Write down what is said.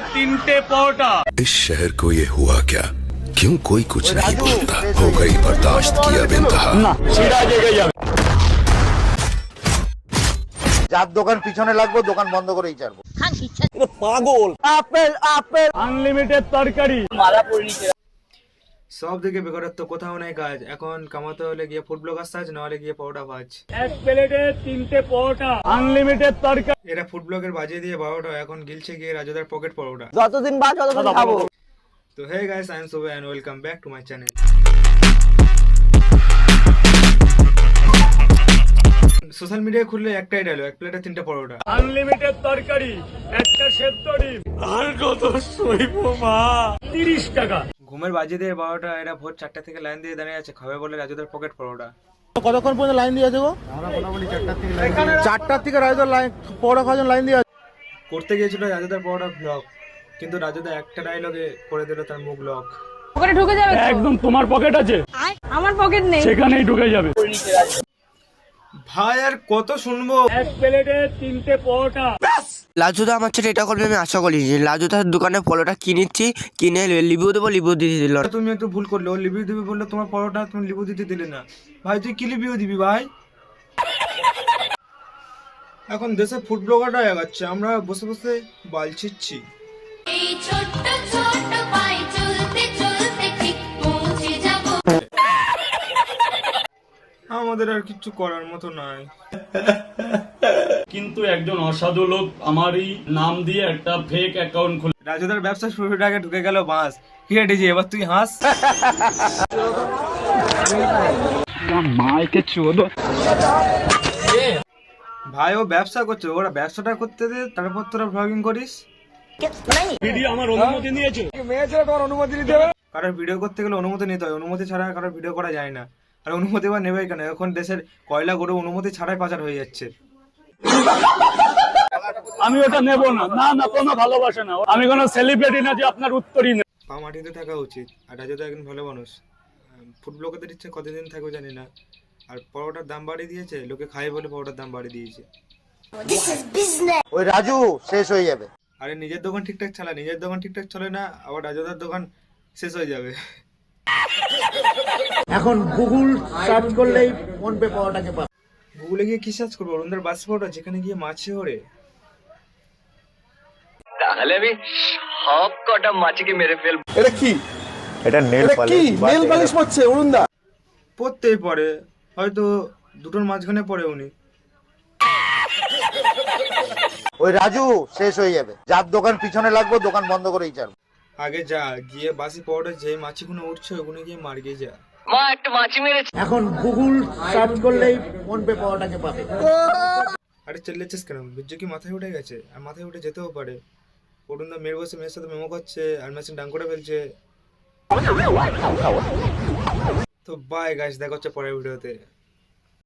तीनटे परोटा। इस शहर को ये हुआ क्या? क्यों कोई कुछ नहीं बोलता? हो गई बर्दाश्त की अब इंतहा। যার দোকান পিছনে লাগবো দোকান বন্ধ করেই ছাড়বো। अनलिमिटेड तरकारी। সব দিকে বেকারত্ব, কোথাও নাই কাজ। এখন কামাতে হলে গিয়ে ফুড ব্লগার সাজ, না হলে গিয়ে পরোটা ভাজ। एक प्लेटे तीनटे परोटा अनलिमिटेड तरकारी। এরা ফুড ব্লগের বাজিয়ে দিয়ে 12টা, এখন গিলছে গিয়ে রাজুদার পকেট পরোটা। যতদিন বাঁচ ততদিন খাবো। তো hey guys, I am Subhe and welcome back to my channel. Social media খুললে একটাই ডায়লগ, এক প্লেটে 3টে পরোটা। अनलिमिटेड तरकारी একটা সেদ্ধ ডিম আর কত সইবো মা 30 টাকা। ঘুমের বাজিয়ে দিয়ে 12টা, এরা ভোর 4টা থেকে লাইন দিয়ে দাঁড়িয়ে আছে খাবে বলে রাজুদার পকেট পরোটা। কতক্ষণ পর্যন্ত লাইন দিয়ে আছে গো? চারটার থেকে রাজুদার লাইন পরোটা খাওয়ার জন্য লাইন দিয়ে আছে। করতে গিয়েছিল রাজুদার পরোটা ব্লগ, কিন্তু রাজুদা একটা ডায়লগে করে দিল তার মুখ লক। পকেটে ঢুকে যাবে তো? একদম তোমার পকেট আছে, আমার পকেট নেই। সেখানেই ঢুকে যাবে। ভাই আর কত শুনবো? এক প্লেটে 3টে পরোটা। লাজুদা আমার ছেলে এটা করবে আমি আশা করিনি। লাজুদার দোকানে পলোটা কিনেছি, কিনে লিবু দেবো, লিবু দিয়ে দিল। তুমি একটু ভুল করলে, ও লিভিউ দিবি বললে তোমার পরোটা তুমি লিবু দিতে দিলে না। ভাই তুই কি লিভিউ দিবি ভাই? এখন দেশে ফুড ব্লগাররা এগাচ্ছে, আমরা বসে বসে বাল ছিচ্ছি। এই ছোট্ট ছোট্ট পায়ে চলতে চলতে ঠিক পৌঁছে যাব। আমাদের আর কিছু করার মতো নাই। কিন্তু একজন অসাধু লোক আমারই নাম দিয়ে একটা ফেক অ্যাকাউন্ট খুলে রাজুদার ব্যবসা শুরুর আগে ঢুকে গেল বাস। কি হেঁটেছি এবার তুই হাস। মাইকে চোদ। ভাই ও ব্যবসা করছে, ওরা ব্যবসাটা করতে দে, তারপর তোরা ব্লগিং করিস। ভিডিও আমার অনুমতি নিয়েছো? কারোর ভিডিও করতে গেলে অনুমতি নিতে হয়, অনুমতি ছাড়া কারোর ভিডিও করা যায় না। আর অনুমতি বা নেবেই কেন? এখন দেশের কয়লা গরু অনুমতি ছাড়াই পাচার হয়ে যাচ্ছে। আমি ওটা নেব না। না না, কোনো ভালোবাসা না। আমি কোনো সেলিব্রিটি না যে আপনার উত্তরই নেব। পা মাটিতে থাকা উচিত। আর রাজুদা একজন ভালো মানুষ। ফুড ব্লগারদের ইচ্ছে কতদিন থাকবে জানি না। আর পরোটার দাম বাড়িয়ে দিয়েছে, লোকে খায় বলে পরোটার দাম বাড়িয়ে দিয়েছে। ওই রাজু শেষ হয়ে যাবে। আরে নিজের দোকান ঠিকঠাক চালা, নিজের দোকান ঠিকঠাক চলে না, আবার রাজুদার দোকান শেষ হয়ে যাবে। এখন গুগল সার্চ করলেই ফোন পে পাওয়াটাকে পাবে। গুগলে গিয়ে কি সার্চ করবো? অরুণদার বাস পরোটা, যেখানে গিয়ে মাছে ওরে। তাহলে আমি সব কটা মাছিকে মেরে ফেলবো। এটা কি? এটা নেল কি নেল পালিশ পড়ছে অরুণদা? পড়তেই পড়ে, হয়তো দুটোর মাঝখানে পড়ে উনি। ওই রাজু শেষ হয়ে যাবে। যার দোকান পিছনে লাগবো দোকান বন্ধ করেই ছাড়বো। আগে যা গিয়ে বাসি পরোটা যে মাছিগুলো উঠছে ওগুলো গিয়ে মার গিয়ে যা। মা একটা মাছি মেরেছে। এখন গুগল সার্চ করলেই ফোন পে পাওয়াটাকে পাবে। আরে চেল্লেছিস কেন? বিজ্জু কি মাথায় উঠে গেছে? আর মাথায় উঠে যেতেও পারে। অরুণদা মেয়ের বসে মেয়ের সাথে মেমো করছে আর মেশিন ডাং করে ফেলছে। তো বাই গাইস, দেখা হচ্ছে পরের ভিডিওতে।